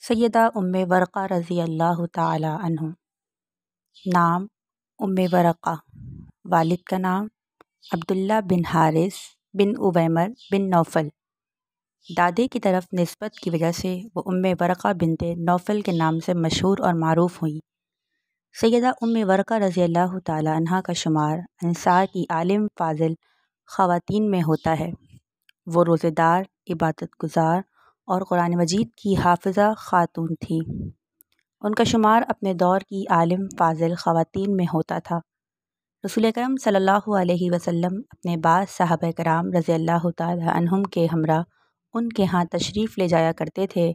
سیدہ ورقہ رضی اللہ تعالی عنہ۔ نام ورقہ، والد کا نام عبداللہ بن حارث بن عویمر بن نوفل۔ دادے کی طرف نسبت کی وجہ سے وہ ورقہ بنت نوفل کے نام سے مشہور اور معروف ہوئیں۔ سیدہ ورقہ رضی اللہ تعالی عنہ کا شمار انصار کی عالم فاضل خواتین میں ہوتا ہے۔ وہ روزے دار، عبادت گزار اور قرآن مجید کی حافظہ خاتون تھیں۔ ان کا شمار اپنے دور کی عالم فاضل خواتین میں ہوتا تھا۔ رسول اکرم صلی اللہ علیہ وسلم اپنے بعض صحابہ کرام رضی اللہ تعالی عنہم کے ہمراہ ان کے ہاں تشریف لے جایا کرتے تھے،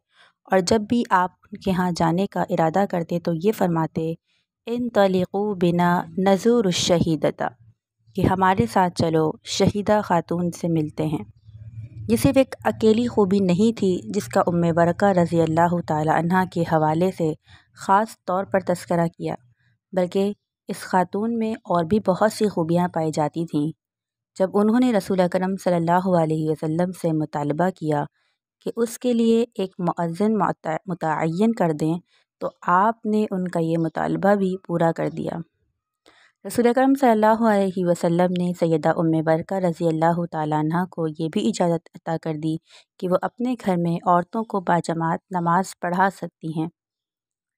اور جب بھی آپ ان کے ہاں جانے کا ارادہ کرتے تو یہ فرماتے، انطلقوا بنا نزور الشہیدۃ، کہ ہمارے ساتھ چلو، شہیدہ خاتون سے ملتے ہیں۔ یہ صرف ایک اکیلی خوبی نہیں تھی جس کا ورقہ رضی اللہ تعالی عنہ کے حوالے سے خاص طور پر تذکرہ کیا، بلکہ اس خاتون میں اور بھی بہت سی خوبیاں پائی جاتی تھیں۔ جب انہوں نے رسول اکرم صلی اللہ علیہ وسلم سے مطالبہ کیا کہ اس کے لیے ایک مؤذن متعین کر دیں تو آپ نے ان کا یہ مطالبہ بھی پورا کر دیا۔ رسول اکرم صلی اللہ علیہ وسلم نے سیدہ ورقہ رضی اللہ تعالی عنہ کو یہ بھی اجازت عطا کر دی کہ وہ اپنے گھر میں عورتوں کو باجماعت نماز پڑھا سکتی ہیں۔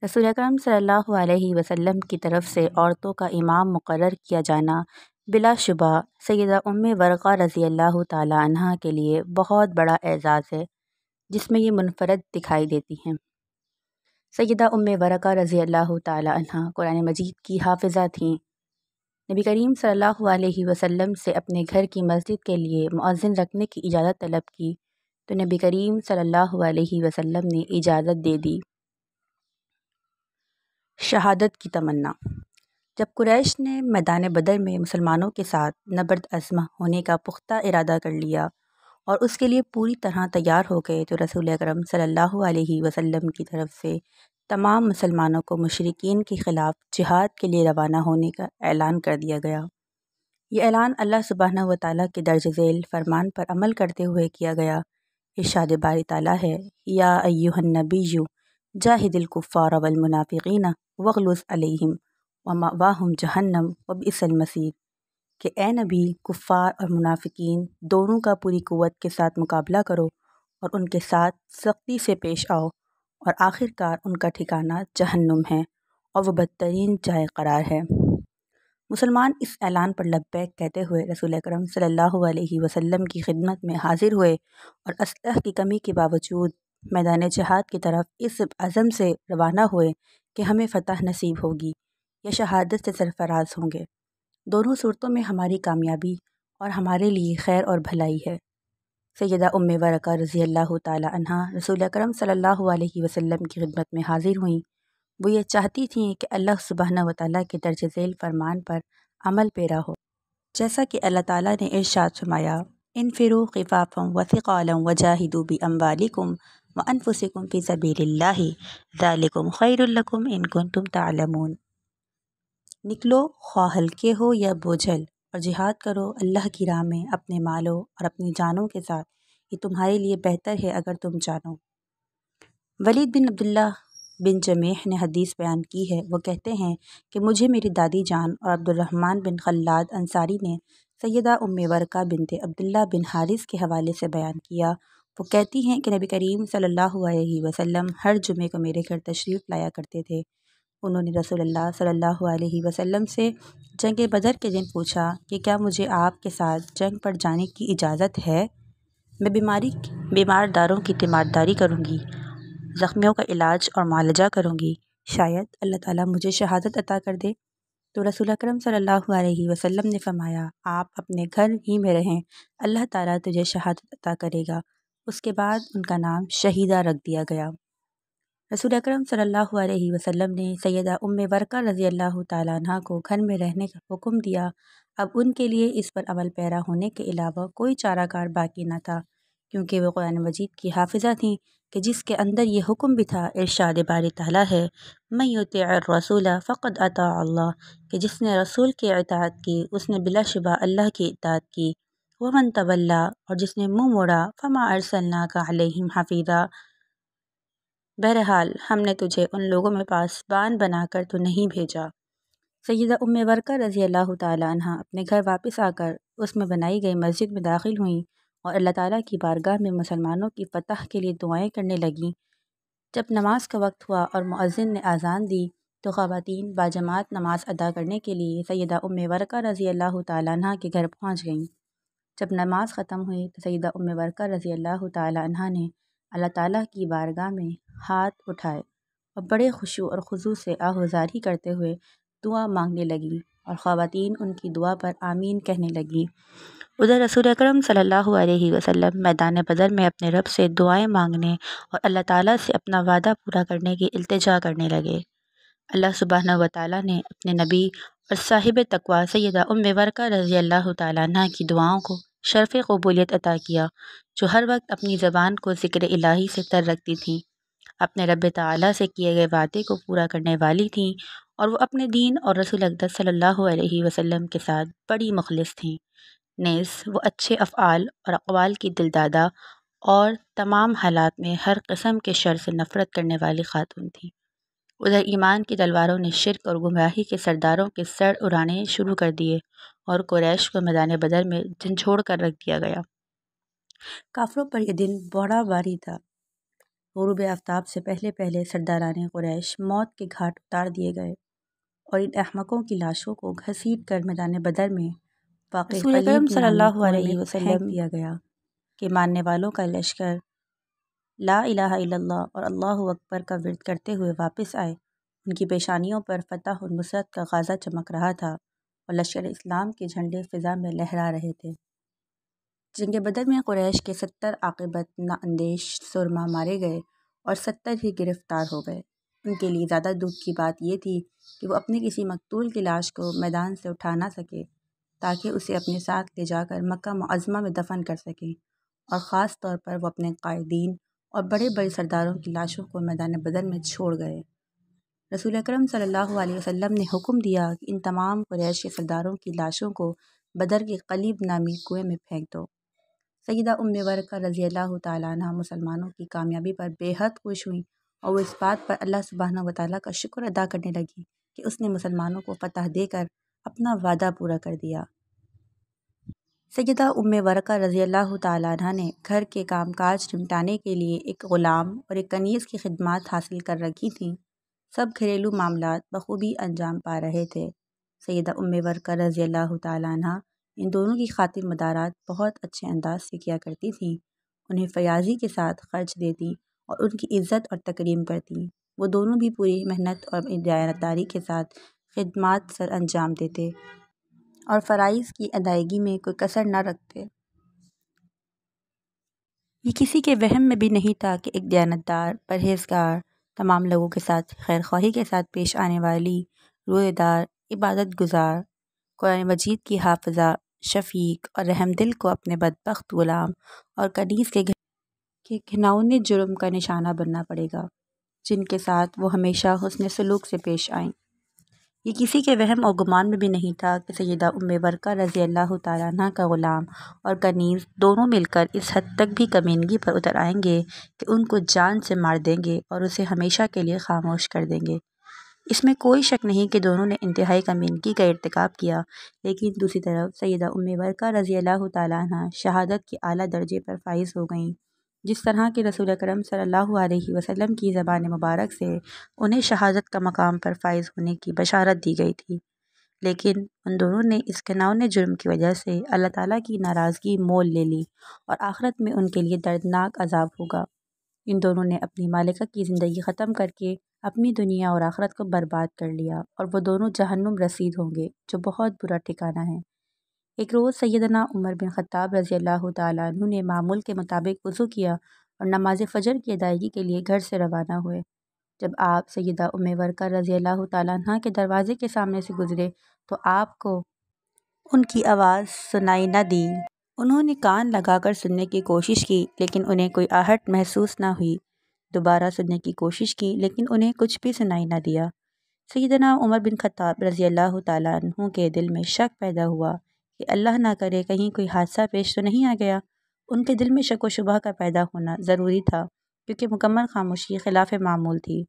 رسول اکرم صلی اللہ علیہ وسلم کی طرف سے عورتوں کا امام مقرر کیا جانا بلا شبہ سیدہ ورقہ رضی اللہ تعالی عنہ کے لیے بہت بڑا اعزاز ہے، جس میں یہ منفرد دکھائی دیتی ہیں۔ سیدہ ورقہ رضی اللہ تعالی عنہ قرآن مجید کی حافظہ تھیں۔ نبی کریم صلی اللہ علیہ وسلم سے اپنے گھر کی مسجد کے لیے مؤذن رکھنے کی اجازت طلب کی تو نبی کریم صلی اللہ علیہ وسلم نے اجازت دے دی۔ شہادت کی تمنا۔ جب قریش نے میدان بدر میں مسلمانوں کے ساتھ نبرد آزما ہونے کا پختہ ارادہ کر لیا اور اس کے لیے پوری طرح تیار ہو گئے تو رسول اکرم صلی اللہ علیہ وسلم کی طرف سے تمام مسلمانوں کو مشرکین کے خلاف جہاد کے لیے روانہ ہونے کا اعلان کر دیا گیا۔ یہ اعلان اللہ سبحانہ و تعالیٰ کے درج ذیل فرمان پر عمل کرتے ہوئے کیا گیا۔ ارشاد باری تعالیٰ ہے، یا ایھا النبی جاہد الکفار والمنافقین واغلظ علیہم ومأواہم جہنم وبئس المصیر، کہ اے نبی، کفار اور منافقین دونوں کا پوری قوت کے ساتھ مقابلہ کرو اور ان کے ساتھ سختی سے پیش آؤ، اور آخر کار ان کا ٹھکانہ جہنم ہے اور وہ بدترین جائے قرار ہے۔ مسلمان اس اعلان پر لبیک کہتے ہوئے رسول اکرم صلی اللہ علیہ وسلم کی خدمت میں حاضر ہوئے اور اسلحہ کی کمی کے باوجود میدان جہاد کی طرف اس عزم سے روانہ ہوئے کہ ہمیں فتح نصیب ہوگی یا شہادت سے سرفراز ہوں گے۔ دونوں صورتوں میں ہماری کامیابی اور ہمارے لیے خیر اور بھلائی ہے۔ سیدہ ورقہ رضی اللہ تعالی عنہ رسول اکرم صلی اللہ علیہ وسلم کی خدمت میں حاضر ہوئیں۔ وہ یہ چاہتی تھیں کہ اللہ سبحانہ و تعالیٰ کے درج ذیل فرمان پر عمل پیرا ہو، جیسا کہ اللہ تعالیٰ نے ارشاد فرمایا، انفروا خفافا وثقالا وجاہدوا باموالکم وانفسکم فی سبیل اللہ ذالکم خیر لکم ان کنتم تعلمون۔ نکلو، خواہ ہلکے ہو یا بوجھل، اور جہاد کرو اللہ کی راہ میں اپنے مالوں اور اپنی جانوں کے ساتھ، یہ تمہارے لیے بہتر ہے اگر تم جانو۔ ولید بن عبداللہ بن جمیح نے حدیث بیان کی ہے، وہ کہتے ہیں کہ مجھے میری دادی جان اور عبد الرحمن بن خلاد انصاری نے سیدہ ورقہ بنت عبداللہ بن حارث کے حوالے سے بیان کیا۔ وہ کہتی ہیں کہ نبی کریم صلی اللہ علیہ وسلم ہر جمعے کو میرے گھر تشریف لایا کرتے تھے۔ انہوں نے رسول اللہ صلی اللہ علیہ وسلم سے جنگ بدر کے دن پوچھا کہ کیا مجھے آپ کے ساتھ جنگ پر جانے کی اجازت ہے؟ میں بیمار داروں کی تیمارداری کروں گی، زخمیوں کا علاج اور معالجہ کروں گی، شاید اللہ تعالیٰ مجھے شہادت عطا کر دے۔ تو رسول اکرم صلی اللہ علیہ وسلم نے فرمایا، آپ اپنے گھر ہی میں رہیں، اللہ تعالیٰ تجھے شہادت عطا کرے گا۔ اس کے بعد ان کا نام شہیدہ رکھ دیا گیا۔ رسول اکرم صلی اللہ علیہ وسلم نے سیدہ ورقہ رضی اللہ تعالیٰ عنہ کو گھر میں رہنے کا حکم دیا۔ اب ان کے لیے اس پر عمل پیرا ہونے کے علاوہ کوئی چارہ کار باقی نہ تھا، کیونکہ وہ قرآن مجید کی حافظہ تھیں کہ جس کے اندر یہ حکم بھی تھا۔ ارشاد باری تعالیٰ ہے، من یطع الرسول فقد اطاع اللہ، کہ جس نے رسول کی اطاعت کی اس نے بلا شبہ اللہ کی اطاعت کی۔ ومن تولی، اور جس نے منہ موڑا، فما ارسلناک علیہم حفیظا، بہرحال ہم نے تجھے ان لوگوں میں پاسبان بنا کر تو نہیں بھیجا۔ سیدہ ورقہ رضی اللہ تعالیٰ عنہ اپنے گھر واپس آ کر اس میں بنائی گئی مسجد میں داخل ہوئیں اور اللہ تعالیٰ کی بارگاہ میں مسلمانوں کی فتح کے لیے دعائیں کرنے لگیں۔ جب نماز کا وقت ہوا اور مؤذن نے اذان دی تو خواتین باجماعت نماز ادا کرنے کے لیے سیدہ ورقہ رضی اللہ تعالیٰ عنہ کے گھر پہنچ گئیں۔ جب نماز ختم ہوئی تو سیدہ ورقہ رضی اللہ تعالیٰ عنہ نے اللہ تعالیٰ کی بارگاہ میں ہاتھ اٹھائے اور بڑے خشوع اور خضوع سے آہوازاری کرتے ہوئے دعا مانگنے لگیں اور خواتین ان کی دعا پر آمین کہنے لگیں۔ ادھر رسول اکرم صلی اللہ علیہ وسلم میدان بدر میں اپنے رب سے دعائیں مانگنے اور اللہ تعالیٰ سے اپنا وعدہ پورا کرنے کی التجا کرنے لگے۔ اللہ سبحانہ و تعالیٰ نے اپنے نبی اور صاحب تقویٰ سیدہ ورقہ رضی اللہ تعالیٰ عنہ کی دعاؤں کو شرف قبولیت عطا کیا، جو ہر وقت اپنی زبان کو ذکر الہی سے تر رکھتی تھیں، اپنے رب تعالیٰ سے کیے گئے وعدے کو پورا کرنے والی تھیں، اور وہ اپنے دین اور رسول اقدس صلی اللہ علیہ وسلم کے ساتھ بڑی مخلص تھیں۔ نیز وہ اچھے افعال اور اقوال کی دلدادہ اور تمام حالات میں ہر قسم کے شر سے نفرت کرنے والی خاتون تھیں۔ ادھر ایمان کی تلواروں نے شرک اور گمراہی کے سرداروں کے سر اڑانے شروع کر دیے اور قریش کو میدان بدر میں جھنجھوڑ کر رکھ دیا گیا۔ کافروں پر یہ دن بڑا بھاری تھا۔ غروب آفتاب سے پہلے پہلے سرداران قریش موت کے گھاٹ اتار دیے گئے اور ان احمقوں کی لاشوں کو گھسیٹ کر میدان بدر میں واقع رسول اکرم صلی اللہ علیہ وسلم پھینک دیا گیا کہ ماننے والوں کا لشکر لا الہ الا اللہ اور اللہ اکبر کا ورد کرتے ہوئے واپس آئے۔ ان کی پیشانیوں پر فتح و نصرت کا غازہ چمک رہا تھا اور لشکر اسلام کے جھنڈے فضا میں لہرا رہے تھے۔ جنگ بدر میں قریش کے 70 عاقبت نااندیش سرما مارے گئے اور 70 ہی گرفتار ہو گئے۔ ان کے لیے زیادہ دکھ کی بات یہ تھی کہ وہ اپنے کسی مقتول کی لاش کو میدان سے اٹھا نہ سکے تاکہ اسے اپنے ساتھ لے جا کر مکہ معظمہ میں دفن کر سکیں، اور خاص طور پر وہ اپنے قائدین اور بڑے بڑے سرداروں کی لاشوں کو میدان بدر میں چھوڑ گئے۔ رسول اکرم صلی اللہ علیہ وسلم نے حکم دیا کہ ان تمام قریش کے سرداروں کی لاشوں کو بدر کے قلیب نامی کنویں میں پھینک دو۔ سیدہ ورقہ رضی اللہ تعالیٰ عنہ مسلمانوں کی کامیابی پر بے حد خوش ہوئیں اور وہ اس بات پر اللہ سبحانہ و تعالیٰ کا شکر ادا کرنے لگی کہ اس نے مسلمانوں کو فتح دے کر اپنا وعدہ پورا کر دیا۔ سیدہ ورقہ رضی اللہ تعالیٰ عنہ نے گھر کے کام کاج نمٹانے کے لیے ایک غلام اور ایک کنیز کی خدمات حاصل کر رکھی تھیں۔ سب گھریلو معاملات بخوبی انجام پا رہے تھے۔ سیدہ ورقہ رضی اللہ تعالیٰ عنہ ان دونوں کی خاطر مدارات بہت اچھے انداز سے کیا کرتی تھیں، انہیں فیاضی کے ساتھ خرچ دیتی اور ان کی عزت اور تکریم کرتی۔ وہ دونوں بھی پوری محنت اور دیانتداری کے ساتھ خدمات سر انجام دیتے اور فرائض کی ادائیگی میں کوئی کسر نہ رکھتے۔ یہ کسی کے وہم میں بھی نہیں تھا کہ ایک دیانتدار، پرہیزگار، تمام لوگوں کے ساتھ خیر خواہی کے ساتھ پیش آنے والی، روزے دار، عبادت گزار، قرآن مجید کی حافظہ، شفیق اور رحم دل کو اپنے بدبخت غلام اور کنیز کے گھناؤنے جرم کا نشانہ بننا پڑے گا، جن کے ساتھ وہ ہمیشہ حسن سلوک سے پیش آئیں۔ یہ کسی کے وہم اور گمان میں بھی نہیں تھا کہ سیدہ ورقہ رضی اللہ تعالیٰ عنہ کا غلام اور کنیز دونوں مل کر اس حد تک بھی کمینگی پر اتر آئیں گے کہ ان کو جان سے مار دیں گے اور اسے ہمیشہ کے لیے خاموش کر دیں گے۔ اس میں کوئی شک نہیں کہ دونوں نے انتہائی کمینگی کا ارتکاب کیا، لیکن دوسری طرف سیدہ ورقہ رضی اللہ تعالیٰ عنہ شہادت کے اعلیٰ درجے پر فائز ہو گئیں، جس طرح کہ رسول اکرم صلی اللہ علیہ وسلم کی زبان مبارک سے انہیں شہادت کا مقام پر فائز ہونے کی بشارت دی گئی تھی۔ لیکن ان دونوں نے اس گھناؤنے جرم کی وجہ سے اللہ تعالیٰ کی ناراضگی مول لے لی اور آخرت میں ان کے لیے دردناک عذاب ہوگا۔ ان دونوں نے اپنی مالکہ کی زندگی ختم کر کے اپنی دنیا اور آخرت کو برباد کر لیا، اور وہ دونوں جہنم رسید ہوں گے، جو بہت برا ٹھکانہ ہے۔ ایک روز سیدنا عمر بن خطاب رضی اللہ تعالیٰ عنہ نے معمول کے مطابق وضو کیا اور نماز فجر کی ادائیگی کے لیے گھر سے روانہ ہوئے۔ جب آپ سیدہ ورقہ رضی اللہ تعالیٰ عنہ کے دروازے کے سامنے سے گزرے تو آپ کو ان کی آواز سنائی نہ دی۔ انہوں نے کان لگا کر سننے کی کوشش کی لیکن انہیں کوئی آہٹ محسوس نہ ہوئی۔ دوبارہ سننے کی کوشش کی لیکن انہیں کچھ بھی سنائی نہ دیا۔ سیدنا عمر بن خطاب رضی اللہ تعالیٰ عنہ کے دل میں شک پیدا ہوا کہ اللہ نہ کرے کہیں کوئی حادثہ پیش تو نہیں آ گیا۔ ان کے دل میں شک و شبہ کا پیدا ہونا ضروری تھا کیونکہ مکمل خاموشی خلاف معمول تھی۔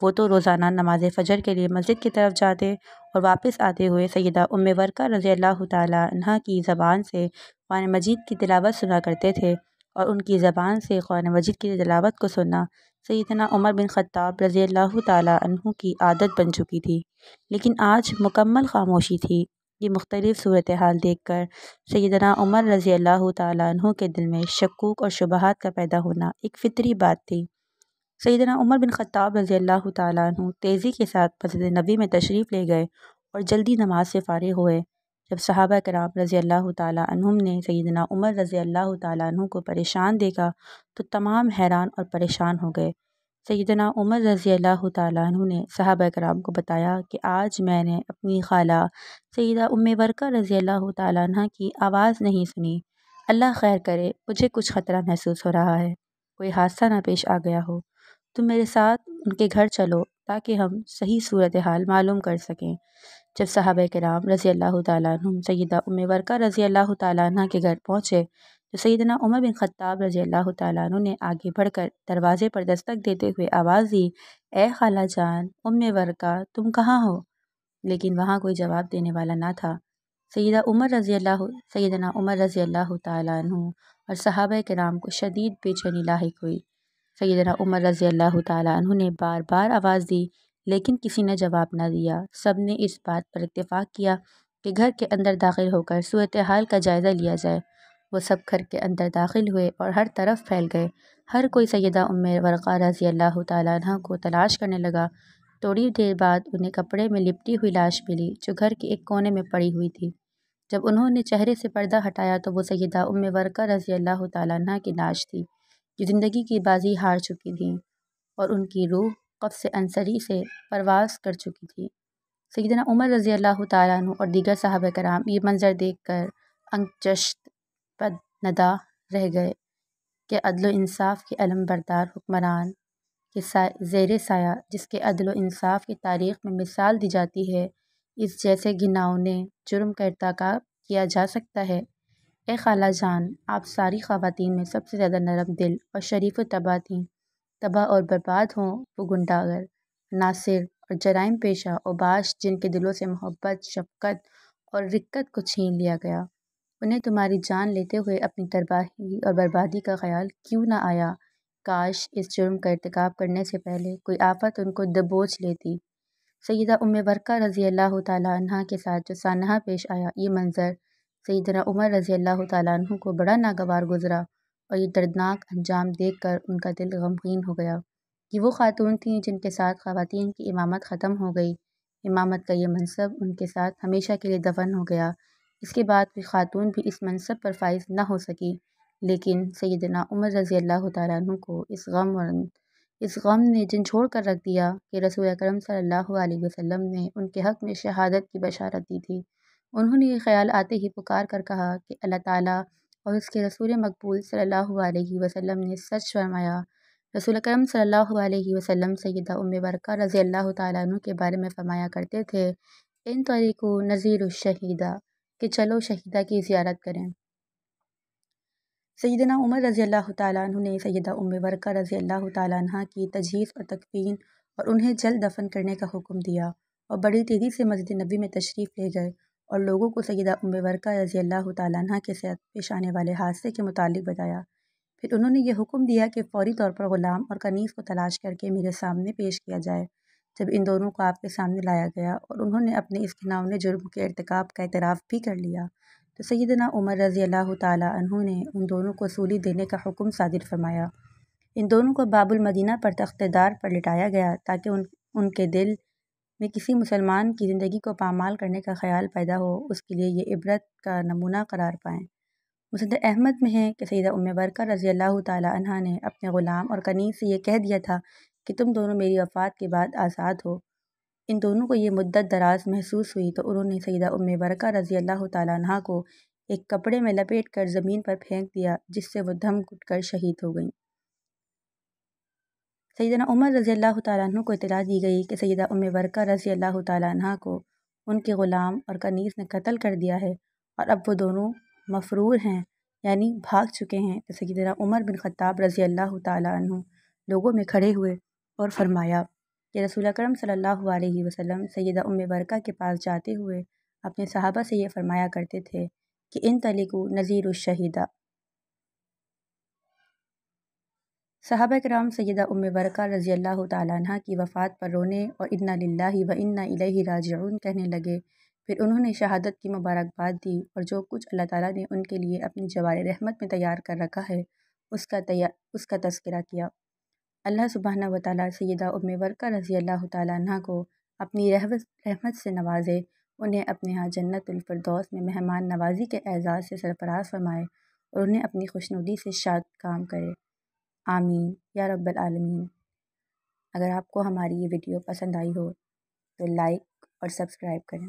وہ تو روزانہ نماز فجر کے لیے مسجد کی طرف جاتے اور واپس آتے ہوئے سیدہ ام ورقہ رضی اللہ تعالیٰ عنہا کی زبان سے قرآن مجید کی تلاوت سنا کرتے تھے، اور ان کی زبان سے قرآن مجید کی تلاوت کو سننا سیدنا عمر بن خطاب رضی اللہ تعالیٰ عنہ کی عادت بن چکی تھی۔ لیکن آج مکمل خاموشی تھی۔ یہ مختلف صورتحال دیکھ کر سیدنا عمر رضی اللہ تعالیٰ عنہ کے دل میں شکوک اور شبہات کا پیدا ہونا ایک فطری بات تھی۔ سیدنا عمر بن خطاب رضی اللہ تعالیٰ عنہ تیزی کے ساتھ مسجد نبوی میں تشریف لے گئے اور جلدی نماز سے فارغ ہوئے۔ جب صحابہ کرام رضی اللہ تعالیٰ عنہم نے سیدنا عمر رضی اللہ تعالیٰ عنہ کو پریشان دیکھا تو تمام حیران اور پریشان ہو گئے۔ سیدنا عمر رضی اللہ تعالیٰ عنہ نے صحابہ کرام کو بتایا کہ آج میں نے اپنی خالہ سیدہ ام ورقہ رضی اللہ تعالیٰ عنہ کی آواز نہیں سنی۔ اللہ خیر کرے، مجھے کچھ خطرہ محسوس ہو رہا ہے، کوئی حادثہ نہ پیش آ گیا ہو۔ تم میرے ساتھ ان کے گھر چلو تاکہ ہم صحیح صورتحال معلوم کر سکیں۔ جب صحابہ کرام رضی اللہ تعالیٰ عنہ سیدہ ام ورقہ رضی اللہ تعالیٰ عنہ کے گھر پہنچے تو سیدنا عمر بن خطاب رضی اللہ تعالیٰ عنہ نے آگے بڑھ کر دروازے پر دستک دیتے ہوئے آواز دی، اے خالہ جان ام ورقہ، تم کہاں ہو؟ لیکن وہاں کوئی جواب دینے والا نہ تھا۔ سیدنا عمر رضی اللہ تعالیٰ عنہ اور صحابہ کرام کو شدید بے چینی لاحق ہوئی۔ سیدنا عمر رضی اللہ تعالیٰ عنہ نے بار بار آواز دی لیکن کسی نے جواب نہ دیا۔ سب نے اس بات پر اتفاق کیا کہ گھر کے اندر داخل ہو کر صورتحال کا جائزہ لیا جائے۔ وہ سب گھر کے اندر داخل ہوئے اور ہر طرف پھیل گئے۔ ہر کوئی سیدہ ام ورقہ رضی اللہ تعالیٰ عنہ کو تلاش کرنے لگا۔ تھوڑی دیر بعد انہیں کپڑے میں لپٹی ہوئی لاش ملی جو گھر کے ایک کونے میں پڑی ہوئی تھی۔ جب انہوں نے چہرے سے پردہ ہٹایا تو وہ سیدہ ام ورقہ رضی اللہ تعالیٰ عنہ کی لاش تھی جو زندگی کی بازی ہار چکی تھیں اور ان کی روح قبض انصری سے پرواز کر چکی تھی۔ سیدنا عمر رضی اللہ تعالیٰ عنہ اور دیگر صحابہ کرام یہ منظر دیکھ کر انگشت پد ندا رہ گئے کہ عدل و انصاف کے علم بردار حکمران کے زیر سایہ جس کے عدل و انصاف کی تاریخ میں مثال دی جاتی ہے، اس جیسے گھناؤنے جرم کا ارتکاب کیا جا سکتا ہے۔ اے خالہ جان، آپ ساری خواتین میں سب سے زیادہ نرم دل اور شریف و طبع تھیں۔ تباہ اور برباد ہوں وہ گنڈاگر، ناصر اور جرائم پیشہ اوباش جن کے دلوں سے محبت، شفقت اور رقت کو چھین لیا گیا۔ انہیں تمہاری جان لیتے ہوئے اپنی تباہی اور بربادی کا خیال کیوں نہ آیا؟ کاش اس جرم کا ارتکاب کرنے سے پہلے کوئی آفت ان کو دبوچ لیتی۔ سیدہ ام ورقہ رضی اللہ تعالیٰ عنہ کے ساتھ جو سانحہ پیش آیا، یہ منظر سیدنا عمر رضی اللہ تعالیٰ عنہ کو بڑا ناگوار گزرا اور یہ دردناک انجام دیکھ کر ان کا دل غمگین ہو گیا۔ یہ وہ خاتون تھیں جن کے ساتھ خواتین کی امامت ختم ہو گئی۔ امامت کا یہ منصب ان کے ساتھ ہمیشہ کے لیے دفن ہو گیا۔ اس کے بعد کوئی خاتون بھی اس منصب پر فائز نہ ہو سکی۔ لیکن سیدنا عمر رضی اللہ تعالیٰ عنہ کو اس غم نے جھنجھوڑ کر رکھ دیا کہ رسول اکرم صلی اللہ علیہ وسلم نے ان کے حق میں شہادت کی بشارت دی تھی۔ انہوں نے یہ خیال آتے ہی پکار کر کہا کہ اللہ تعالیٰ اور اس کے رسول مقبول صلی اللہ علیہ وسلم نے سچ فرمایا۔ رسول اکرم صلی اللہ علیہ وسلم سیدہ ام ورقہ رضی اللہ تعالیٰ عنہ کے بارے میں فرمایا کرتے تھے، ان طریقو نذیر الشہیدہ، کہ چلو شہیدہ کی زیارت کریں۔ سیدنا عمر رضی اللہ تعالیٰ عنہ نے سیدہ ام ورقہ رضی اللہ تعالیٰ عنہ کی تجہیز اور تکفین اور انہیں جلد دفن کرنے کا حکم دیا اور بڑی تیزی سے مسجد نبوی میں تشریف لے گئے اور لوگوں کو سیدہ ام ورقہ رضی اللہ تعالیٰ عنہ کے ساتھ پیش آنے والے حادثے کے متعلق بتایا۔ پھر انہوں نے یہ حکم دیا کہ فوری طور پر غلام اور کنیز کو تلاش کر کے میرے سامنے پیش کیا جائے۔ جب ان دونوں کو آپ کے سامنے لایا گیا اور انہوں نے اپنے اس گھناؤنے جرم کے ارتکاب کا اعتراف بھی کر لیا تو سیدنا عمر رضی اللہ تعالیٰ عنہ نے ان دونوں کو سولی دینے کا حکم صادر فرمایا۔ ان دونوں کو باب المدینہ پر تخت دار پر لٹایا گیا تاکہ ان کے دل میں کسی مسلمان کی زندگی کو پامال کرنے کا خیال پیدا ہو، اس کے لیے یہ عبرت کا نمونہ قرار پائیں۔ مسند احمد میں ہے کہ سیدہ ام ورقہ رضی اللہ تعالیٰ عنہ نے اپنے غلام اور کنیز سے یہ کہہ دیا تھا کہ تم دونوں میری وفات کے بعد آزاد ہو۔ ان دونوں کو یہ مدت دراز محسوس ہوئی تو انہوں نے سیدہ ام ورقہ رضی اللہ تعالیٰ عنہ کو ایک کپڑے میں لپیٹ کر زمین پر پھینک دیا جس سے وہ دم گھٹ کر شہید ہو گئیں۔ سیدنا عمر رضی اللہ تعالیٰ عنہ کو اطلاع دی گئی کہ سیدہ ام ورقہ رضی اللہ تعالیٰ عنہ کو ان کے غلام اور کنیز نے قتل کر دیا ہے اور اب وہ دونوں مفرور ہیں، یعنی بھاگ چکے ہیں۔ تو سیدنا عمر بن خطاب رضی اللہ تعالیٰ عنہ لوگوں میں کھڑے ہوئے اور فرمایا کہ رسول اکرم صلی اللہ علیہ وسلم سیدہ ام برکہ کے پاس جاتے ہوئے اپنے صحابہ سے یہ فرمایا کرتے تھے کہ انطلقوا نذیر الشہیدہ۔ صحابہ کرام سیدہ ام برکہ رضی اللہ تعالیٰ عنہ کی وفات پر رونے اور انا للہ و انا الیہ راجعون کہنے لگے۔ پھر انہوں نے شہادت کی مبارکباد دی اور جو کچھ اللہ تعالیٰ نے ان کے لیے اپنی جوار رحمت میں تیار کر رکھا ہے اس کا تذکرہ کیا۔ اللہ سبحانہ و تعالیٰ سیدہ ام برکہ رضی اللہ تعالیٰ عنہ کو اپنی رحمت سے نوازے، انہیں اپنے ہاں جنت الفردوس میں مہمان نوازی کے اعزاز سے سرفراز فرمائے اور انہیں اپنی خوشنودی سے شاد کام کرے، آمین یا رب العالمین۔ اگر آپ کو ہماری یہ ویڈیو پسند آئی ہو تو لائک اور سبسکرائب کریں۔